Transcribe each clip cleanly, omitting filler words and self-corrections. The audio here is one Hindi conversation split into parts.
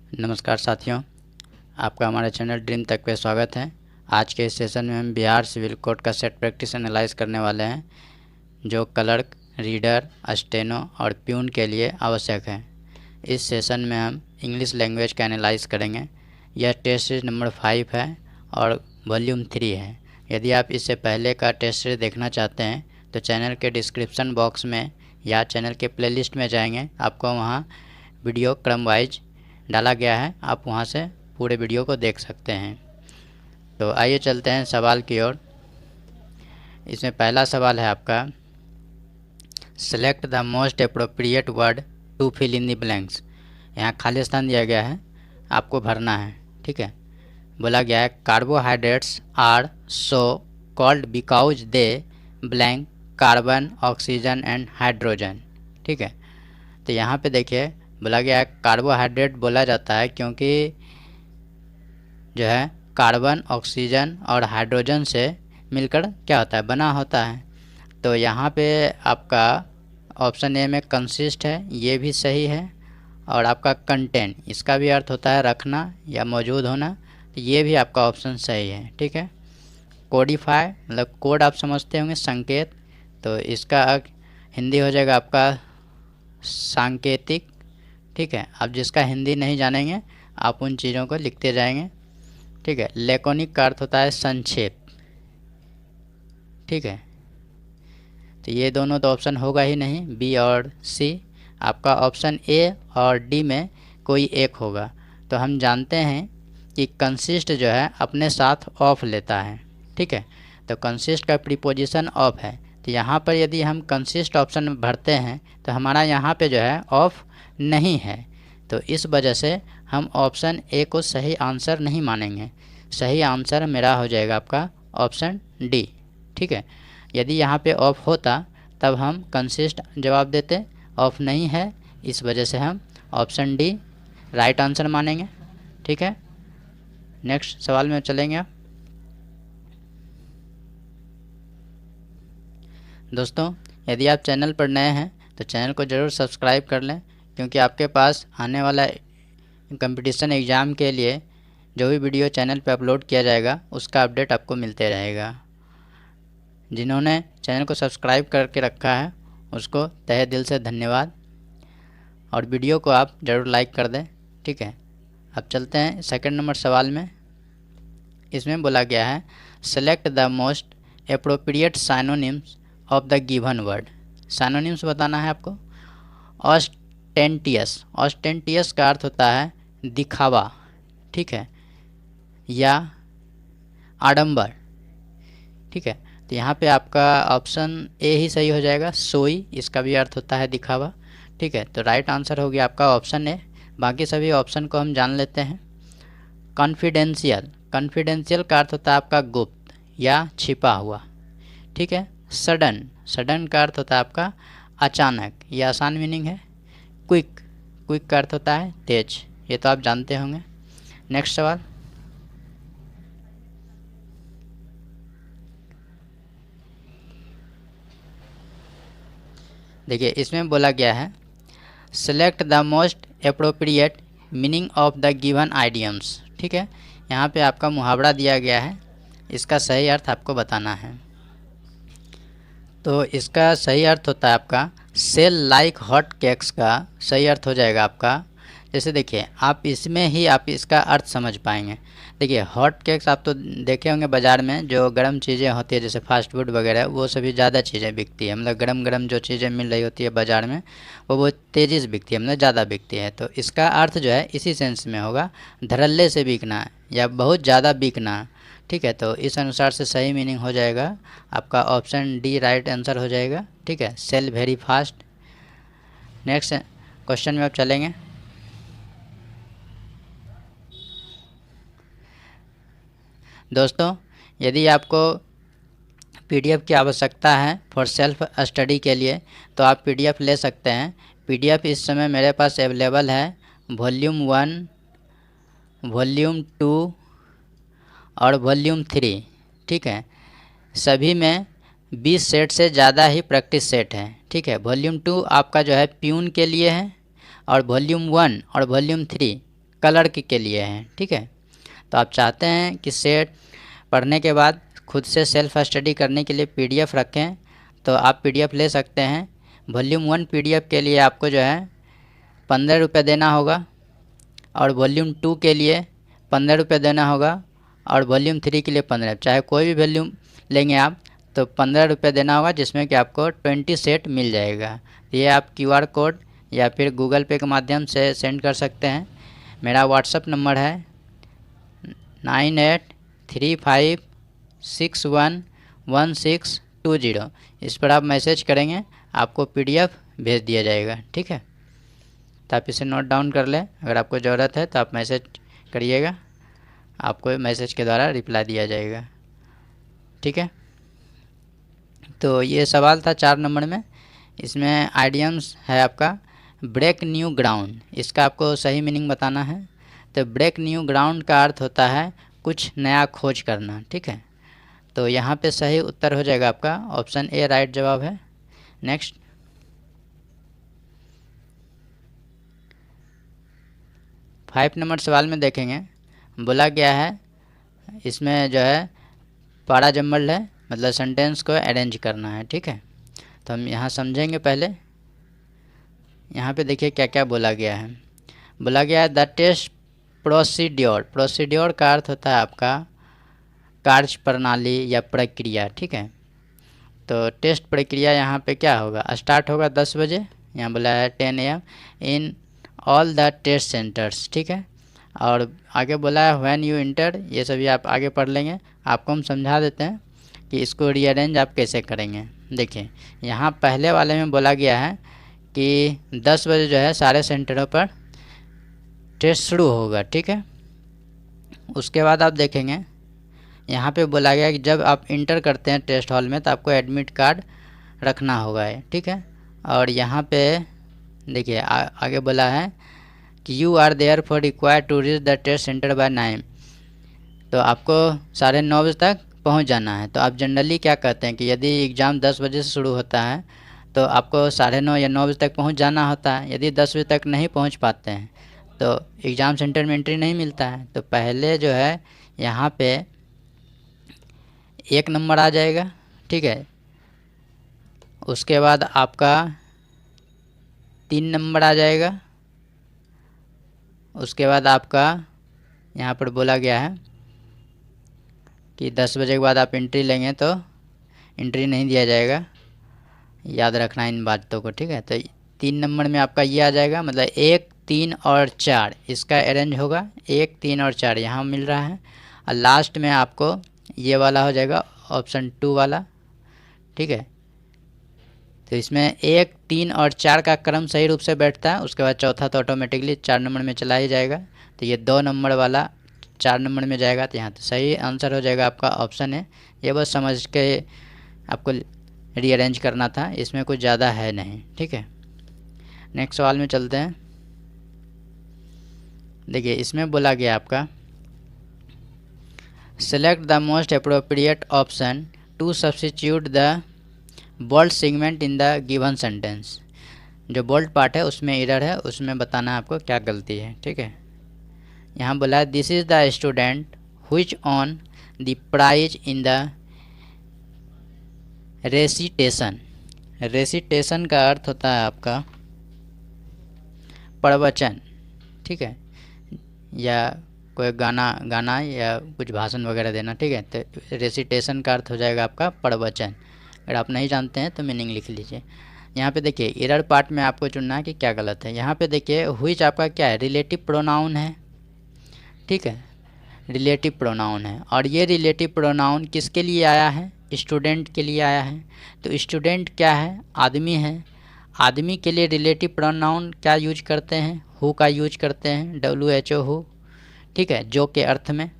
नमस्कार साथियों, आपका हमारे चैनल ड्रीम तक पे स्वागत है। आज के इस सेशन में हम बिहार सिविल कोड का सेट प्रैक्टिस एनालाइज करने वाले हैं, जो क्लर्क, रीडर, स्टेनो और प्यून के लिए आवश्यक है। इस सेशन में हम इंग्लिश लैंग्वेज का एनालाइज करेंगे। यह टेस्ट सीरीज नंबर 5 है और वॉल्यूम 3 है। यदि आप इससे पहले का टेस्ट सीरीज देखना चाहते हैं तो चैनल के डिस्क्रिप्शन बॉक्स में या चैनल के प्लेलिस्ट में जाएंगे, आपको वहाँ वीडियो क्रम वाइज डाला गया है, आप वहाँ से पूरे वीडियो को देख सकते हैं। तो आइए चलते हैं सवाल की ओर। इसमें पहला सवाल है आपका, select the most appropriate word to fill in the blanks. यहाँ खाली स्थान दिया गया है, आपको भरना है। ठीक है, बोला गया है carbohydrates are so called because they blank carbon, oxygen and hydrogen. ठीक है, तो यहाँ पे देखिए बोला गया है कार्बोहाइड्रेट बोला जाता है क्योंकि जो है कार्बन, ऑक्सीजन और हाइड्रोजन से मिलकर क्या होता है, बना होता है। तो यहाँ पे आपका ऑप्शन ए में कंसिस्ट है, ये भी सही है। और आपका कंटेन, इसका भी अर्थ होता है रखना या मौजूद होना, तो ये भी आपका ऑप्शन सही है। ठीक है, कोडिफाई मतलब कोड आप समझते होंगे, संकेत, तो इसका हिंदी हो जाएगा आपका सांकेतिक। ठीक है, आप जिसका हिंदी नहीं जानेंगे आप उन चीज़ों को लिखते जाएंगे। ठीक है, लैकोनिक का अर्थ होता है संक्षेप। ठीक है, तो ये दोनों तो ऑप्शन होगा ही नहीं, बी और सी। आपका ऑप्शन ए और डी में कोई एक होगा। तो हम जानते हैं कि कंसिस्ट जो है अपने साथ ऑफ लेता है। ठीक है, तो कंसिस्ट का प्रीपोजिशन ऑफ है, तो यहाँ पर यदि हम कंसिस्ट ऑप्शन भरते हैं तो हमारा यहाँ पे जो है ऑफ नहीं है, तो इस वजह से हम ऑप्शन ए को सही आंसर नहीं मानेंगे। सही आंसर मेरा हो जाएगा आपका ऑप्शन डी। ठीक है, यदि यहाँ पे ऑफ होता तब हम कंसिस्ट जवाब देते, ऑफ नहीं है, इस वजह से हम ऑप्शन डी राइट आंसर मानेंगे। ठीक है, नेक्स्ट सवाल में चलेंगे। दोस्तों, यदि आप चैनल पर नए हैं तो चैनल को ज़रूर सब्सक्राइब कर लें, क्योंकि आपके पास आने वाला कंपटीशन एग्ज़ाम के लिए जो भी वीडियो चैनल पर अपलोड किया जाएगा उसका अपडेट आपको मिलते रहेगा। जिन्होंने चैनल को सब्सक्राइब करके रखा है उसको तहे दिल से धन्यवाद, और वीडियो को आप ज़रूर लाइक कर दें। ठीक है, अब चलते हैं सेकंड नंबर सवाल में। इसमें बोला गया है select the most appropriate synonyms of the given word. Synonyms बताना है आपको। ऑस्टेंटियस, ऑस्टेंटियस का अर्थ होता है दिखावा। ठीक है, या आडंबर। ठीक है, तो यहाँ पे आपका ऑप्शन ए ही सही हो जाएगा, सोई, इसका भी अर्थ होता है दिखावा। ठीक है, तो राइट आंसर हो गया आपका ऑप्शन ए। बाकी सभी ऑप्शन को हम जान लेते हैं। कॉन्फिडेंशियल, कॉन्फिडेंशियल का अर्थ होता है आपका गुप्त या छिपा हुआ। ठीक है, सडन, सडन का अर्थ होता है आपका अचानक, ये आसान मीनिंग है। क्विक, क्विक का अर्थ होता है तेज, ये तो आप जानते होंगे। नेक्स्ट सवाल। देखिए, इसमें बोला गया है select the most appropriate meaning of the given idioms. ठीक है, यहाँ पे आपका मुहावरा दिया गया है, इसका सही अर्थ आपको बताना है। तो इसका सही अर्थ होता है आपका सेल लाइक हॉट केक्स का सही अर्थ हो जाएगा आपका, जैसे देखिए आप इसमें ही आप इसका अर्थ समझ पाएंगे। देखिए हॉट केक्स आप तो देखे होंगे बाज़ार में, जो गर्म चीज़ें होती है जैसे फास्ट फूड वगैरह, वो सभी ज़्यादा चीज़ें बिकती है, मतलब गरम गरम जो चीज़ें मिल रही होती है बाज़ार में वो बहुत तेज़ी से बिकती है, मतलब ज़्यादा बिकती है। तो इसका अर्थ जो है इसी सेंस में होगा, धड़ल्ले से बिकना या बहुत ज़्यादा बिकना। ठीक है, तो इस अनुसार से सही मीनिंग हो जाएगा आपका ऑप्शन डी राइट आंसर हो जाएगा। ठीक है, cell very fast. Next question में अब चलेंगे। दोस्तों, यदि आपको पीडीएफ की आवश्यकता है फॉर सेल्फ स्टडी के लिए तो आप पीडीएफ ले सकते हैं। पीडीएफ इस समय मेरे पास अवेलेबल है वॉल्यूम 1, वॉल्यूम 2 और वॉल्यूम 3। ठीक है, सभी में 20 सेट से ज़्यादा ही प्रैक्टिस सेट है। ठीक है, वॉल्यूम 2 आपका जो है प्यून के लिए है, और वॉल्यूम 1 और वॉल्यूम 3 कलर के लिए हैं, ठीक है। तो आप चाहते हैं कि सेट पढ़ने के बाद खुद से सेल्फ स्टडी करने के लिए पीडीएफ रखें, तो आप पीडीएफ ले सकते हैं। वॉल्यूम 1 पीडीएफ के लिए आपको जो है 15 रुपये देना होगा, और वॉल्यूम 2 के लिए 15 रुपये देना होगा, और वॉल्यूम 3 के लिए 15। चाहे कोई भी वॉल्यूम लेंगे आप तो 15 रुपये देना होगा, जिसमें कि आपको 20 सेट मिल जाएगा। ये आप QR कोड या फिर गूगल पे के माध्यम से सेंड कर सकते हैं। मेरा व्हाट्सअप नंबर है 9835611620। इस पर आप मैसेज करेंगे, आपको PDF भेज दिया जाएगा, ठीक है। तो आप इसे नोट डाउन कर लें, अगर आपको ज़रूरत है तो आप मैसेज करिएगा, आपको मैसेज के द्वारा रिप्लाई दिया जाएगा, ठीक है। तो ये सवाल था 4 नंबर में। इसमें आइडियम्स है आपका ब्रेक न्यू ग्राउंड, इसका आपको सही मीनिंग बताना है। तो ब्रेक न्यू ग्राउंड का अर्थ होता है कुछ नया खोज करना, ठीक है। तो यहाँ पे सही उत्तर हो जाएगा आपका ऑप्शन ए राइट जवाब है। नेक्स्ट 5 नंबर सवाल में देखेंगे, बोला गया है इसमें जो है पारा जम्बल्ड है, मतलब सेंटेंस को अरेंज करना है, ठीक है। तो हम यहाँ समझेंगे पहले। यहाँ पे देखिए क्या क्या बोला गया है। बोला गया है द टेस्ट प्रोसीड्योर, प्रोसीड्योर का अर्थ होता है आपका कार्य प्रणाली या प्रक्रिया, ठीक है। तो टेस्ट प्रक्रिया यहाँ पे क्या होगा, स्टार्ट होगा 10 बजे, यहाँ बोला है 10 AM in all the test centres, ठीक है। और आगे बोला है व्हेन यू इंटर, ये सभी आप आगे पढ़ लेंगे। आपको हम समझा देते हैं कि इसको रीअरेंज आप कैसे करेंगे। देखिए यहाँ पहले वाले में बोला गया है कि 10 बजे जो है सारे सेंटरों पर टेस्ट शुरू होगा, ठीक है। उसके बाद आप देखेंगे यहाँ पे बोला गया कि जब आप इंटर करते हैं टेस्ट हॉल में तो आपको एडमिट कार्ड रखना होगा, ठीक है। और यहाँ पे देखिए आगे बोला है कि you are there for required to reach the test centre by 9, तो आपको 9:30 बजे तक पहुँच जाना है। तो आप जनरली क्या कहते हैं कि यदि एग्ज़ाम 10 बजे से शुरू होता है तो आपको 9:30 या 9 बजे तक पहुँच जाना होता है। यदि 10 बजे तक नहीं पहुँच पाते हैं तो एग्ज़ाम सेंटर में एंट्री नहीं मिलता है। तो पहले जो है यहाँ पे 1 नंबर आ जाएगा, ठीक है। उसके बाद आपका 3 नंबर आ जाएगा। उसके बाद आपका यहाँ पर बोला गया है कि 10 बजे के बाद आप एंट्री लेंगे तो एंट्री नहीं दिया जाएगा, याद रखना इन बातों को, ठीक है। तो 3 नंबर में आपका ये आ जाएगा, मतलब 1, 3 और 4 इसका अरेंज होगा। 1, 3 और 4 यहाँ मिल रहा है, और लास्ट में आपको ये वाला हो जाएगा ऑप्शन 2 वाला, ठीक है। तो इसमें 1, 3 और 4 का क्रम सही रूप से बैठता है। उसके बाद चौथा तो ऑटोमेटिकली 4 नंबर में चला ही जाएगा। तो ये 2 नंबर वाला 4 नंबर में जाएगा, तो यहाँ तो सही आंसर हो जाएगा आपका ऑप्शन है। ये बस समझ के आपको रीअरेंज करना था, इसमें कुछ ज़्यादा है नहीं, ठीक है। नेक्स्ट सवाल में चलते हैं। देखिए इसमें बोला गया आपका select the most appropriate option to substitute the bold segment in the given sentence. जो बोल्ड पार्ट है उसमें एरर है, उसमें बताना है आपको क्या गलती है, ठीक है। यहाँ बोला है this is the student which on the prize in the recitation. Recitation का अर्थ होता है आपका प्रवचन, ठीक है, या कोई गाना या कुछ भाषण वगैरह देना, ठीक है। तो रेसिटेशन का अर्थ हो जाएगा आपका प्रवचन। अगर आप नहीं जानते हैं तो मीनिंग लिख लीजिए। यहाँ पे देखिए एरर पार्ट में आपको चुनना है कि क्या गलत है। यहाँ पे देखिए व्हिच आपका क्या है, रिलेटिव प्रोनाउन है, ठीक है, रिलेटिव प्रोनाउन है। और ये रिलेटिव प्रोनाउन किसके लिए आया है, स्टूडेंट के लिए आया है। तो स्टूडेंट क्या है, आदमी है। आदमी के लिए रिलेटिव प्रोनाउन क्या यूज करते हैं, हु का यूज करते हैं, WHO हु, ठीक है, जो के अर्थ में।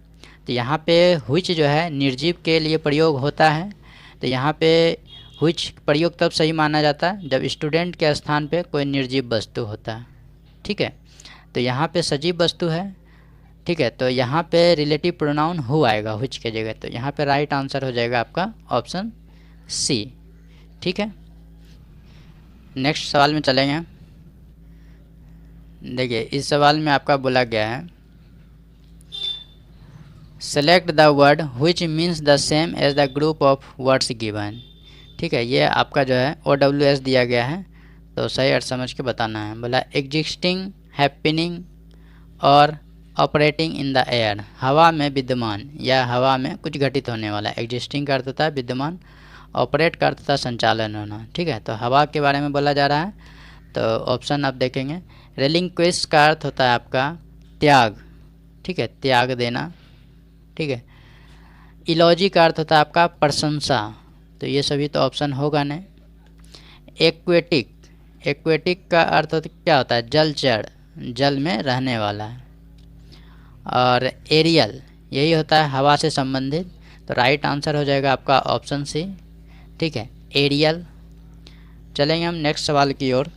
तो यहाँ पे व्हिच जो है निर्जीव के लिए प्रयोग होता है। तो यहाँ पे व्हिच प्रयोग तब सही माना जाता है जब स्टूडेंट के स्थान पे कोई निर्जीव वस्तु होता है, ठीक है। तो यहाँ पे सजीव वस्तु है, ठीक है। तो यहाँ पे रिलेटिव प्रोनाउन हु आएगा व्हिच के जगह। तो यहाँ पे राइट आंसर हो जाएगा आपका ऑप्शन C, ठीक है। नेक्स्ट सवाल में चलेंगे। देखिए इस सवाल में आपका बोला गया है select the word which means the same as the group of words given. ठीक है, ये आपका जो है OWS दिया गया है, तो सही अर्थ समझ के बताना है। बोला एग्जिस्टिंग, हैपनिंग और ऑपरेटिंग इन द एयर, हवा में विद्यमान या हवा में कुछ घटित होने वाला। एग्जिस्टिंग का अर्थ होता है विद्यमान, ऑपरेट का अर्थ होता है संचालन होना। ठीक है, तो हवा के बारे में बोला जा रहा है, तो ऑप्शन आप देखेंगे। रेलिंक्विश का अर्थ होता है आपका त्याग। ठीक है, त्याग देना। ठीक है, इलॉजी का अर्थ होता है आपका प्रशंसा, तो ये सभी तो ऑप्शन होगा नहीं। एक्वेटिक, एक्वेटिक का अर्थ क्या होता है? जलचर, जल में रहने वाला है। और एरियल यही होता है हवा से संबंधित, तो राइट आंसर हो जाएगा आपका ऑप्शन सी। ठीक है, एरियल। चलेंगे हम नेक्स्ट सवाल की ओर।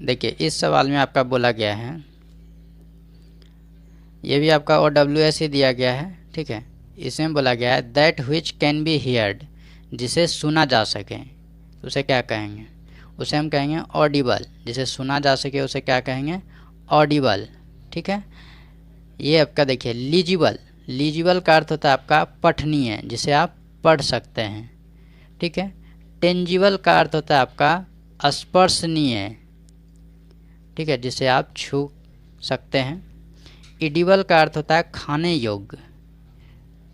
देखिए इस सवाल में आपका बोला गया है, ये भी आपका OWS ही दिया गया है। ठीक है, इसमें बोला गया है that which can be heard, जिसे सुना जा सके, तो उसे क्या कहेंगे? उसे हम कहेंगे ऑडिबल। जिसे सुना जा सके उसे क्या कहेंगे? ऑडिबल। ठीक है, ये आपका देखिए लीजिबल, लीजिबल का अर्थ होता है आपका पठनीय, जिसे आप पढ़ सकते हैं। ठीक है, टेंजिबल का अर्थ होता है आपका स्पर्शनीय। ठीक है, जिसे आप छू सकते हैं। इडिबल का अर्थ होता है खाने योग्य।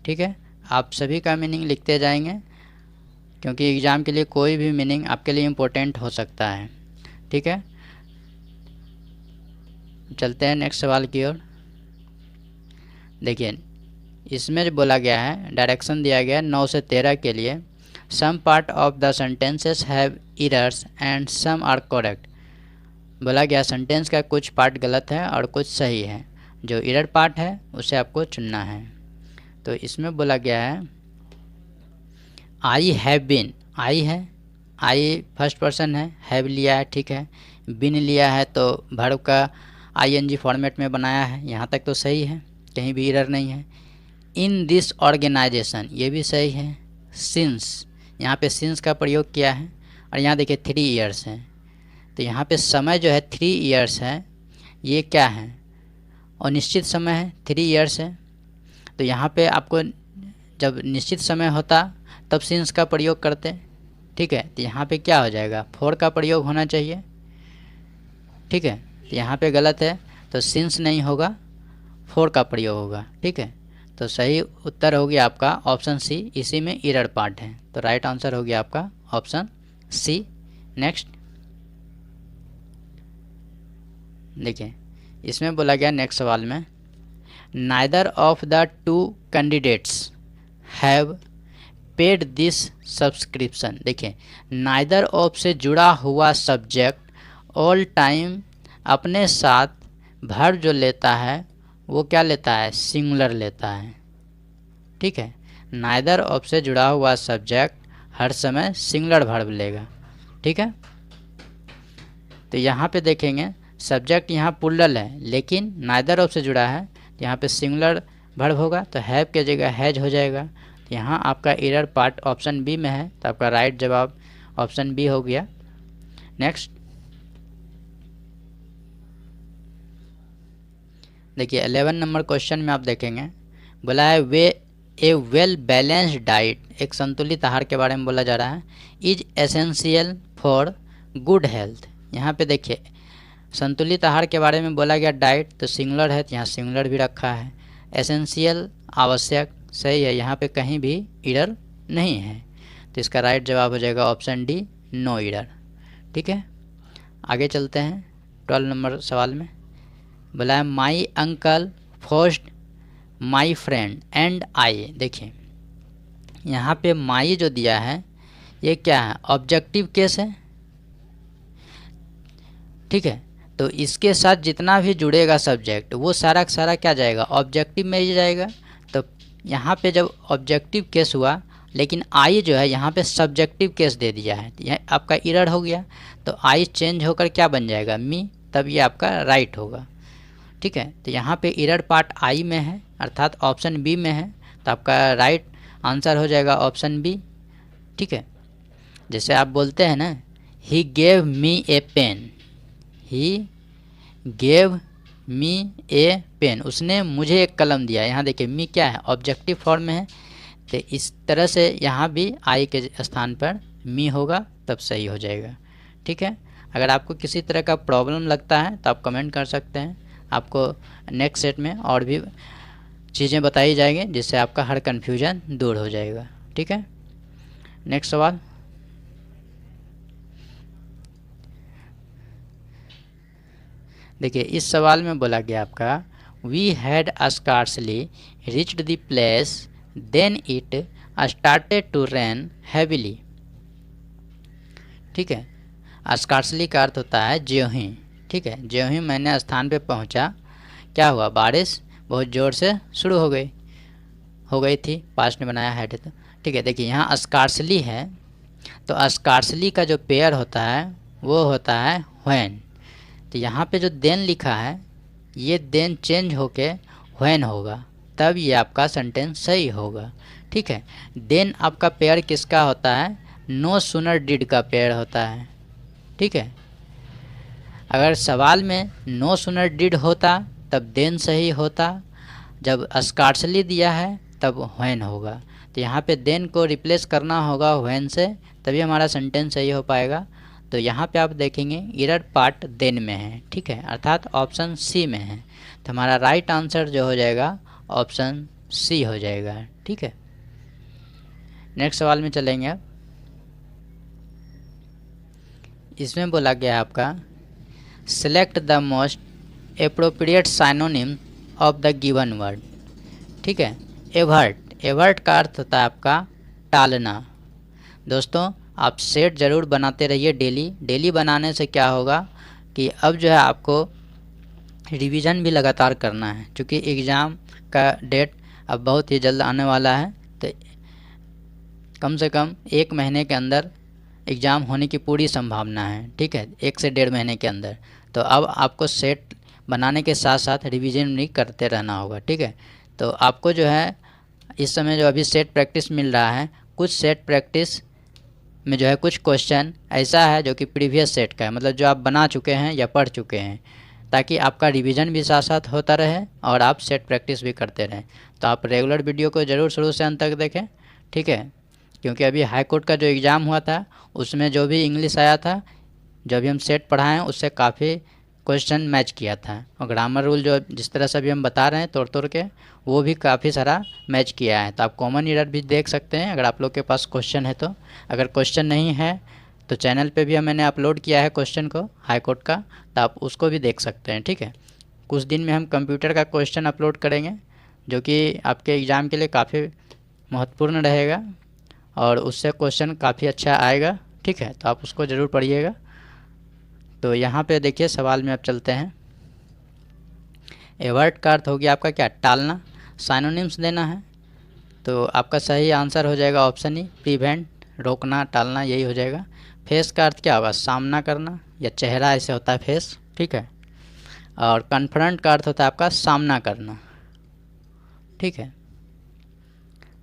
ठीक है, आप सभी का मीनिंग लिखते जाएंगे, क्योंकि एग्ज़ाम के लिए कोई भी मीनिंग आपके लिए इम्पोर्टेंट हो सकता है। ठीक है, चलते हैं नेक्स्ट सवाल की ओर। देखिए इसमें जो बोला गया है, डायरेक्शन दिया गया है 9 से 13 के लिए। Some part of the sentences have errors and some are correct. बोला गया सेंटेंस का कुछ पार्ट गलत है और कुछ सही है, जो एरर पार्ट है उसे आपको चुनना है। तो इसमें बोला गया है आई हैव बीन, आई है, आई फर्स्ट पर्सन है, हैव लिया है। ठीक है, बिन लिया है तो वर्ब का ING फॉर्मेट में बनाया है, यहाँ तक तो सही है, कहीं भी एरर नहीं है। इन दिस ऑर्गेनाइजेशन, ये भी सही है। सिंस, यहाँ पे सिंस का प्रयोग किया है। और यहाँ देखिए 3 ईयर्स है, तो यहाँ पे समय जो है 3 ईयर्स है, ये क्या है? अनिश्चित समय है, 3 ईयर्स है। तो यहाँ पे आपको जब निश्चित समय होता तब सिंस का प्रयोग करते। ठीक है, तो यहाँ पे क्या हो जाएगा? 4 का प्रयोग होना चाहिए। ठीक है, तो यहाँ पे गलत है, तो सिंस नहीं होगा, 4 का प्रयोग होगा। ठीक है, तो सही उत्तर हो गया आपका ऑप्शन सी, इसी में एरर पार्ट है, तो राइट आंसर हो गया आपका ऑप्शन सी। नेक्स्ट देखिए इसमें बोला गया नेक्स्ट सवाल में, neither of the 2 candidates have paid this subscription. देखिए नाइदर ऑफ से जुड़ा हुआ सब्जेक्ट ऑल टाइम अपने साथ वर्ब जो लेता है वो क्या लेता है? सिंगुलर लेता है। ठीक है, नाइदर ऑफ से जुड़ा हुआ सब्जेक्ट हर समय सिंगुलर वर्ब लेगा। ठीक है, तो यहाँ पे देखेंगे सब्जेक्ट यहाँ प्लूरल है, लेकिन नाइदर ऑफ से जुड़ा है, तो यहाँ पे सिंगुलर वर्ब होगा, तो हैव की जगह हैज हो जाएगा। तो यहाँ आपका एरर पार्ट ऑप्शन बी में है, तो आपका राइट जवाब ऑप्शन बी हो गया। नेक्स्ट देखिए 11 नंबर क्वेश्चन में आप देखेंगे, बोला है वे ए वेल बैलेंस्ड डाइट, एक संतुलित आहार के बारे में बोला जा रहा है, is essential for good health. यहाँ पे देखिए संतुलित आहार के बारे में बोला गया डाइट, तो सिंगुलर है, तो यहाँ सिंगुलर भी रखा है। एसेंशियल आवश्यक, सही है, यहाँ पे कहीं भी एरर नहीं है, तो इसका राइट जवाब हो जाएगा ऑप्शन डी, नो एरर। ठीक है, आगे चलते हैं 12 नंबर सवाल में। बोला है my uncle forced my friend and I. देखिए यहाँ पे माई जो दिया है ये क्या है? ऑब्जेक्टिव केस है। ठीक है, तो इसके साथ जितना भी जुड़ेगा सब्जेक्ट वो सारा का सारा क्या जाएगा? ऑब्जेक्टिव में ही जाएगा। तो यहाँ पे जब ऑब्जेक्टिव केस हुआ, लेकिन आई जो है यहाँ पे सब्जेक्टिव केस दे दिया है, तो यह आपका एरर हो गया, तो आई चेंज होकर क्या बन जाएगा? मी, तब ये आपका राइट होगा। ठीक है, तो यहाँ पे एरर पार्ट आई में है, अर्थात ऑप्शन बी में है, तो आपका राइट आंसर हो जाएगा ऑप्शन बी। ठीक है, जैसे आप बोलते हैं ना, he gave me a pen, he gave me a pen, उसने मुझे एक कलम दिया। यहाँ देखिए मी क्या है, ऑब्जेक्टिव फॉर्म में है, तो इस तरह से यहाँ भी आई के स्थान पर मी होगा, तब सही हो जाएगा। ठीक है, अगर आपको किसी तरह का प्रॉब्लम लगता है तो आप कमेंट कर सकते हैं, आपको नेक्स्ट सेट में और भी चीज़ें बताई जाएंगी जिससे आपका हर कन्फ्यूजन दूर हो जाएगा। ठीक है, नेक्स्ट सवाल। देखिए इस सवाल में बोला गया आपका we had scarcely reached the place then it started to rain heavily. ठीक है, स्कार्सली का अर्थ होता है ज्यों ही। ठीक है, ज्यों ही मैंने स्थान पे पहुंचा, क्या हुआ, बारिश बहुत ज़ोर से शुरू हो गई थी, पास्ट में बनाया है तो। ठीक है, देखिए यहाँ स्कार्सली है, तो स्कार्सली का जो पेयर होता है वो होता है व्हेन। तो यहाँ पे जो देन लिखा है, ये देन चेंज होके व्हेन होगा, तब ये आपका सेंटेंस सही होगा। ठीक है, देन आपका पेयर किसका होता है, नो सूनर डिड का पेयर होता है। ठीक है, अगर सवाल में नो सूनर डिड होता तब देन सही होता, जब स्कार्सली दिया है तब व्हेन होगा। तो यहाँ पे देन को रिप्लेस करना होगा व्हेन से, तभी हमारा सेंटेंस सही हो पाएगा। तो यहाँ पे आप देखेंगे एरर पार्ट देन में है। ठीक है, अर्थात ऑप्शन सी में है, तो हमारा राइट आंसर जो हो जाएगा ऑप्शन सी हो जाएगा। ठीक है, नेक्स्ट सवाल में चलेंगे अब। इसमें बोला गया है आपका select the most appropriate synonym of the given word. ठीक है, एवर्ट, एवर्ट का अर्थ होता है आपका टालना। दोस्तों आप सेट ज़रूर बनाते रहिए डेली। डेली बनाने से क्या होगा कि अब जो है आपको रिवीजन भी लगातार करना है, क्योंकि एग्ज़ाम का डेट अब बहुत ही जल्द आने वाला है। तो कम से कम 1 महीने के अंदर एग्ज़ाम होने की पूरी संभावना है। ठीक है, 1 से 1.5 महीने के अंदर। तो अब आपको सेट बनाने के साथ साथ रिवीजन भी करते रहना होगा। ठीक है, तो आपको जो है इस समय जो अभी सेट प्रैक्टिस मिल रहा है, कुछ सेट प्रैक्टिस में जो है कुछ क्वेश्चन ऐसा है जो कि प्रीवियस सेट का है, मतलब जो आप बना चुके हैं या पढ़ चुके हैं, ताकि आपका रिवीजन भी साथ साथ होता रहे और आप सेट प्रैक्टिस भी करते रहें। तो आप रेगुलर वीडियो को ज़रूर शुरू से अंत तक देखें। ठीक है, क्योंकि अभी हाई कोर्ट का जो एग्ज़ाम हुआ था उसमें जो भी इंग्लिश आया था, जो भी हम सेट पढ़ाएँ उससे काफ़ी क्वेश्चन मैच किया था, और ग्रामर रूल जो जिस तरह से अभी हम बता रहे हैं तोड़ के, वो भी काफ़ी सारा मैच किया है। तो आप कॉमन एरर भी देख सकते हैं अगर आप लोग के पास क्वेश्चन है तो। अगर क्वेश्चन नहीं है तो चैनल पे भी मैंने अपलोड किया है क्वेश्चन को हाई कोर्ट का, तो आप उसको भी देख सकते हैं। ठीक है, कुछ दिन में हम कंप्यूटर का क्वेश्चन अपलोड करेंगे जो कि आपके एग्ज़ाम के लिए काफ़ी महत्वपूर्ण रहेगा और उससे क्वेश्चन काफ़ी अच्छा आएगा। ठीक है, तो आप उसको ज़रूर पढ़िएगा। तो यहाँ पे देखिए सवाल में अब चलते हैं। एवर्ट का अर्थ हो गया आपका क्या, टालना। साइनोनिम्स देना है, तो आपका सही आंसर हो जाएगा ऑप्शन ई, प्रिवेंट, रोकना, टालना, यही हो जाएगा। फेस का अर्थ क्या होगा, सामना करना या चेहरा ऐसे होता है फेस। ठीक है, और कन्फ्रंट का अर्थ होता है आपका सामना करना। ठीक है,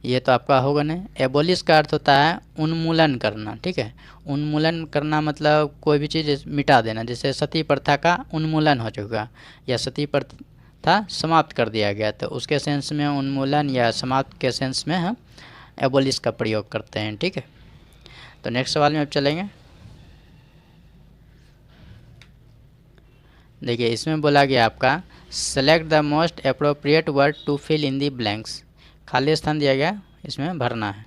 ये तो आपका होगा नहीं। एबोलिश का अर्थ होता है उन्मूलन करना। ठीक है, उन्मूलन करना मतलब कोई भी चीज़ मिटा देना, जैसे सती प्रथा का उन्मूलन हो चुका या सती प्रथा समाप्त कर दिया गया, तो उसके सेंस में उन्मूलन या समाप्त के सेंस में हम एबोलिश का प्रयोग करते हैं। ठीक है, तो नेक्स्ट सवाल में अब चलेंगे। देखिए इसमें बोला गया आपका select the most appropriate word to fill in the blanks. खाली स्थान दिया गया, इसमें भरना है।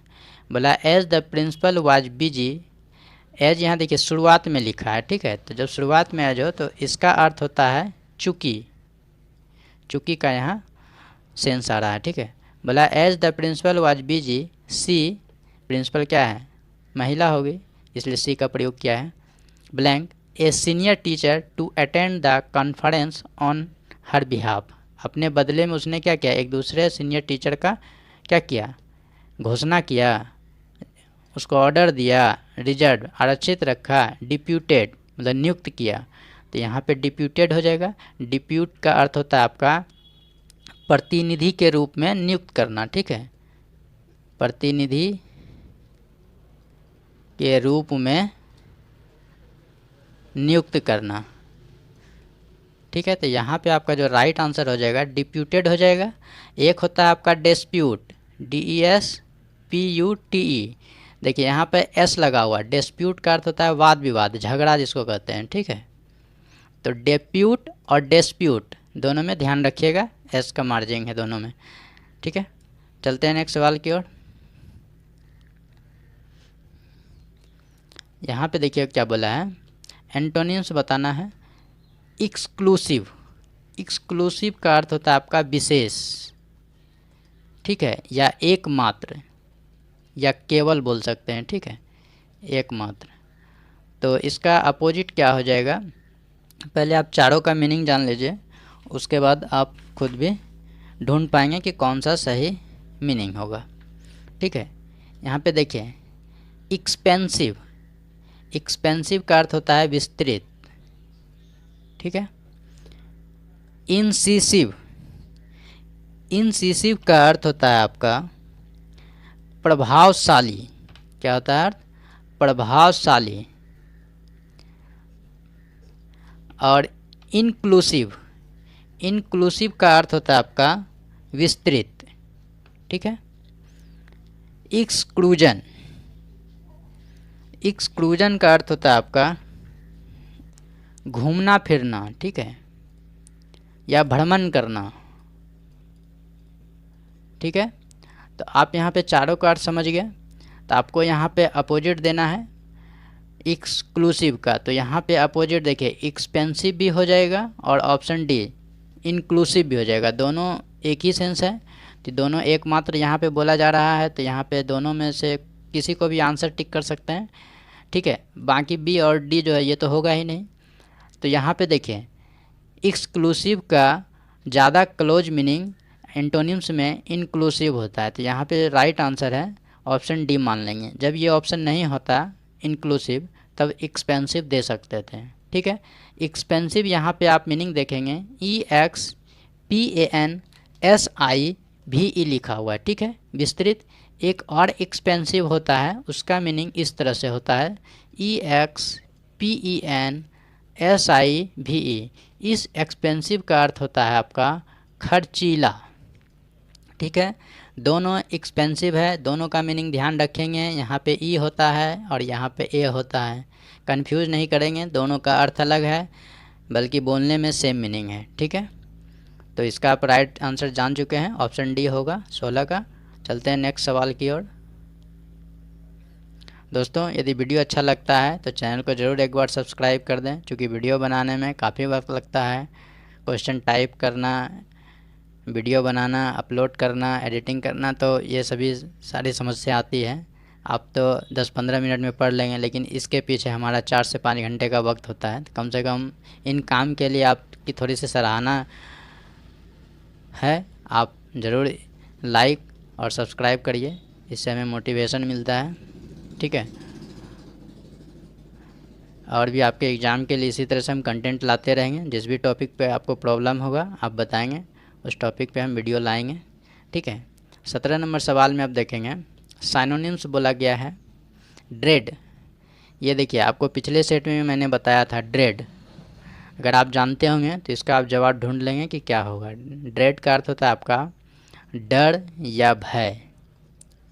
बोला as the principal was busy. As यहाँ देखिए शुरुआत में लिखा है। ठीक है, तो जब शुरुआत में एज हो तो इसका अर्थ होता है चूँकि, चूँकि का यहाँ सेंस आ रहा है। ठीक है, बोला as the principal was busy C, principal क्या है, महिला होगी, इसलिए सी का प्रयोग किया है। Blank a senior teacher to attend the conference on her behalf. अपने बदले में उसने क्या किया, एक दूसरे सीनियर टीचर का क्या किया, घोषणा किया, उसको ऑर्डर दिया, रिजर्व आरक्षित रखा, डिप्यूटेड मतलब नियुक्त किया। तो यहाँ पे डिप्यूटेड हो जाएगा। डिप्यूट का अर्थ होता है आपका प्रतिनिधि के रूप में नियुक्त करना। ठीक है, प्रतिनिधि के रूप में नियुक्त करना। ठीक है, तो यहाँ पे आपका जो राइट आंसर हो जाएगा डिप्यूटेड हो जाएगा। एक होता है आपका डिस्प्यूट, DESPUTE। देखिए यहाँ पे एस लगा हुआ। डिस्प्यूट का अर्थ होता है वाद विवाद, झगड़ा जिसको कहते हैं, ठीक है। तो डिप्यूट और डिस्प्यूट दोनों में ध्यान रखिएगा, एस का मार्जिंग है दोनों में, ठीक है। चलते हैं नेक्स्ट सवाल की ओर। यहाँ पे देखिए क्या बोला है, एंटोनिम्स बताना है। एक्सक्लूसिव, एक्सक्लूसिव का अर्थ होता है आपका विशेष, ठीक है, या एकमात्र, या केवल बोल सकते हैं, ठीक है, एकमात्र। तो इसका अपोजिट क्या हो जाएगा, पहले आप चारों का मीनिंग जान लीजिए, उसके बाद आप खुद भी ढूंढ पाएंगे कि कौन सा सही मीनिंग होगा, ठीक है। यहाँ पे देखिए एक्सपेंसिव, एक्सपेंसिव का अर्थ होता है विस्तृत, ठीक है। इंसिसिव, इंसिसिव का अर्थ होता है आपका प्रभावशाली। क्या होता है अर्थ, प्रभावशाली। और इनक्लूसिव, इनक्लूसिव का अर्थ होता है आपका विस्तृत, ठीक है। एक्सक्लूजन, एक्सक्लूजन का अर्थ होता है आपका घूमना फिरना, ठीक है, या भ्रमण करना, ठीक है। तो आप यहाँ पे चारों का अर्थ समझ गए, तो आपको यहाँ पे अपोजिट देना है एक्सक्लूसिव का। तो यहाँ पे अपोजिट देखिए एक्सपेंसिव भी हो जाएगा और ऑप्शन डी इंक्लूसिव भी हो जाएगा, दोनों एक ही सेंस है। तो दोनों एकमात्र यहाँ पे बोला जा रहा है, तो यहाँ पे दोनों में से किसी को भी आंसर टिक कर सकते हैं, ठीक है। बाकी बी और डी जो है ये तो होगा ही नहीं। तो यहाँ पे देखिए एक्सक्लूसिव का ज़्यादा क्लोज मीनिंग एंटोनिम्स में इंक्लूसिव होता है, तो यहाँ पे राइट आंसर है ऑप्शन डी मान लेंगे। जब ये ऑप्शन नहीं होता इंक्लूसिव तब एक्सपेंसिव दे सकते थे, ठीक है। एक्सपेंसिव यहाँ पे आप मीनिंग देखेंगे EXPANSIVE लिखा हुआ है, ठीक है, विस्तृत। एक और एक्सपेंसिव होता है, उसका मीनिंग इस तरह से होता है EXPENSIVE। इस एक्सपेंसिव का अर्थ होता है आपका खर्चीला, ठीक है। दोनों एक्सपेंसिव है, दोनों का मीनिंग ध्यान रखेंगे, यहाँ पे ई होता है और यहाँ पे ए होता है, कंफ्यूज नहीं करेंगे, दोनों का अर्थ अलग है बल्कि बोलने में सेम मीनिंग है, ठीक है। तो इसका आप राइट आंसर जान चुके हैं, ऑप्शन डी होगा 16 का। चलते हैं नेक्स्ट सवाल की ओर। दोस्तों यदि वीडियो अच्छा लगता है तो चैनल को ज़रूर एक बार सब्सक्राइब कर दें, क्योंकि वीडियो बनाने में काफ़ी वक्त लगता है, क्वेश्चन टाइप करना, वीडियो बनाना, अपलोड करना, एडिटिंग करना, तो ये सभी सारी समस्या आती है। आप तो 10-15 मिनट में पढ़ लेंगे, लेकिन इसके पीछे हमारा 4 से 5 घंटे का वक्त होता है। तो कम से कम इन काम के लिए आपकी थोड़ी सी सराहना है, आप ज़रूर लाइक और सब्सक्राइब करिए, इससे हमें मोटिवेशन मिलता है, ठीक है। और भी आपके एग्ज़ाम के लिए इसी तरह से हम कंटेंट लाते रहेंगे, जिस भी टॉपिक पे आपको प्रॉब्लम होगा आप बताएंगे, उस टॉपिक पे हम वीडियो लाएंगे, ठीक है। 17 नंबर सवाल में आप देखेंगे साइनोनिम्स बोला गया है। ड्रेड, ये देखिए आपको पिछले सेट में मैंने बताया था ड्रेड, अगर आप जानते होंगे तो इसका आप जवाब ढूंढ लेंगे कि क्या होगा। ड्रेड का अर्थ होता है आपका डर या भय,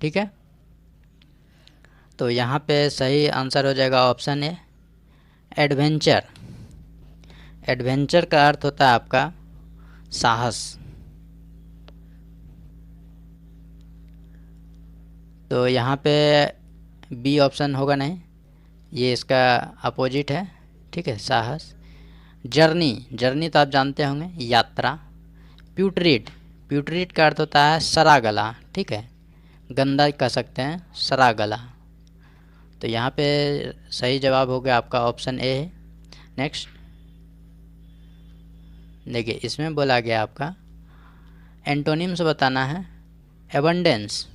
ठीक है। तो यहाँ पे सही आंसर हो जाएगा ऑप्शन ए एडवेंचर। एडवेंचर का अर्थ होता है आपका साहस। तो यहाँ पे बी ऑप्शन होगा नहीं, ये इसका अपोजिट है, ठीक है, साहस। जर्नी, जर्नी तो आप जानते होंगे यात्रा। प्यूटरिड, प्यूटरिड का अर्थ होता है सड़ा गला, ठीक है, गंदा कह सकते हैं, सड़ा गला। तो यहाँ पे सही जवाब हो गया आपका ऑप्शन ए है। नेक्स्ट देखिए इसमें बोला गया आपका एंटोनिम्स बताना है। एबंडेंस,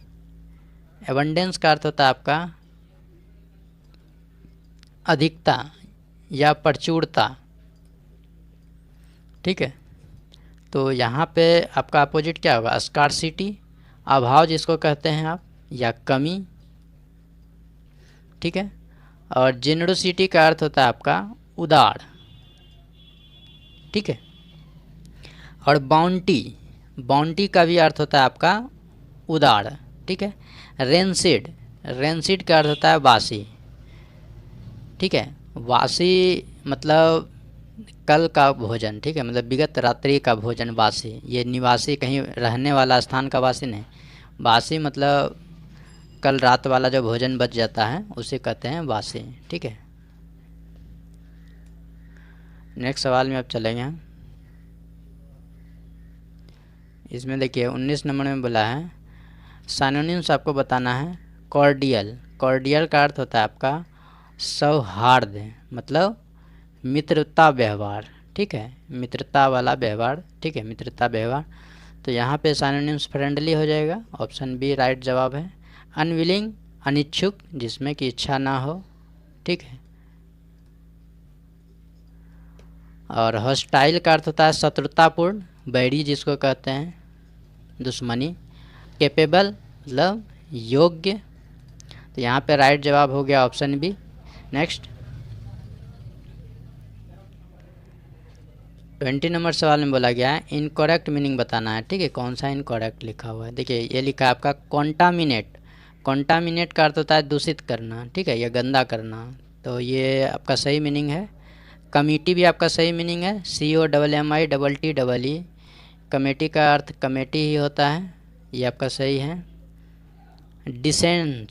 एबंडेंस का अर्थ होता है आपका अधिकता या प्रचुरता, ठीक है। तो यहाँ पे आपका अपोजिट क्या होगा, स्कार्सिटी, अभाव जिसको कहते हैं आप, या कमी, ठीक है। और जेनरोसिटी का अर्थ होता है आपका उदार, ठीक है। और बाउंटी, बाउंटी का भी अर्थ होता है आपका उदार, ठीक है। रेंसिड, रेंसिड का अर्थ होता है बासी, ठीक है। वासी मतलब कल का भोजन, ठीक है, मतलब विगत रात्रि का भोजन वासी। ये निवासी कहीं रहने वाला स्थान का वासी नहीं, वासी मतलब कल रात वाला जो भोजन बच जाता है उसे कहते हैं वासी, ठीक है। नेक्स्ट सवाल में अब चलेंगे। इसमें देखिए 19 नंबर में बोला है सिनोनिम्स आपको बताना है। कॉर्डियल, कॉर्डियल का अर्थ होता है आपका सौहार्द, मतलब मित्रता व्यवहार, ठीक है, मित्रता वाला व्यवहार, ठीक है, मित्रता व्यवहार। तो यहाँ पे सिनोनिम्स फ्रेंडली हो जाएगा, ऑप्शन बी राइट जवाब है। अनविलिंग, अनिच्छुक, जिसमें कि इच्छा ना हो, ठीक है। और हॉस्टाइल का अर्थ होता है शत्रुतापूर्ण, बैरी जिसको कहते हैं, दुश्मनी। कैपेबल मतलब योग्य, तो यहाँ पे राइट जवाब हो गया ऑप्शन बी। नेक्स्ट 20 नंबर सवाल में बोला गया है इनकरेक्ट मीनिंग बताना है, ठीक है। कौन सा इनकरेक्ट लिखा हुआ है, देखिए ये लिखा है आपका कॉन्टामिनेट। कॉन्टामिनेट का अर्थ होता है दूषित करना, ठीक है, या गंदा करना, तो ये आपका सही मीनिंग है। कमेटी भी आपका सही मीनिंग है, COMMITTE। कमेटी का अर्थ कमेटी ही होता है, ये आपका सही है। डिसेंट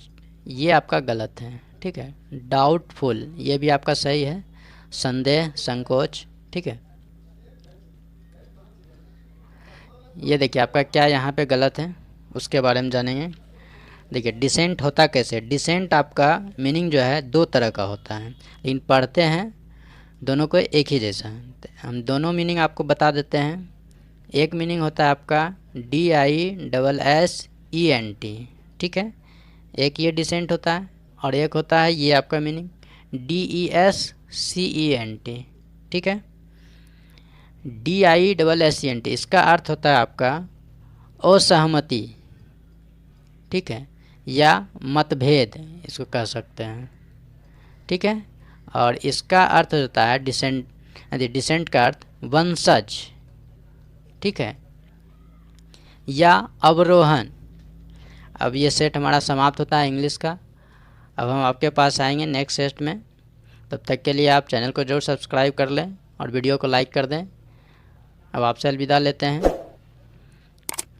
ये आपका गलत है, ठीक है। डाउटफुल ये भी आपका सही है, संदेह, संकोच, ठीक है। ये देखिए आपका क्या यहाँ पे गलत है उसके बारे में जानेंगे। देखिए डिसेंट होता कैसे, डिसेंट आपका मीनिंग जो है दो तरह का होता है, लेकिन पढ़ते हैं दोनों को एक ही जैसा है। हम दोनों मीनिंग आपको बता देते हैं। एक मीनिंग होता है आपका DISSENT, ठीक है, एक ये डिसेंट होता है, और एक होता है ये आपका मीनिंग DESCENT, ठीक है। DISSENT इसका अर्थ होता है आपका असहमति, ठीक है, या मतभेद इसको कह सकते हैं, ठीक है। और इसका अर्थ होता है डिसेंट, डिसेंट का अर्थ वंशज, ठीक है, या अवरोहण। अब ये सेट हमारा समाप्त होता है इंग्लिश का। अब हम आपके पास आएंगे नेक्स्ट सेट में, तब तक के लिए आप चैनल को जरूर सब्सक्राइब कर लें और वीडियो को लाइक कर दें। अब आपसे अलविदा लेते हैं।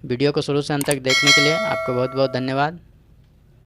वीडियो को शुरू से अंत तक देखने के लिए आपको बहुत बहुत धन्यवाद।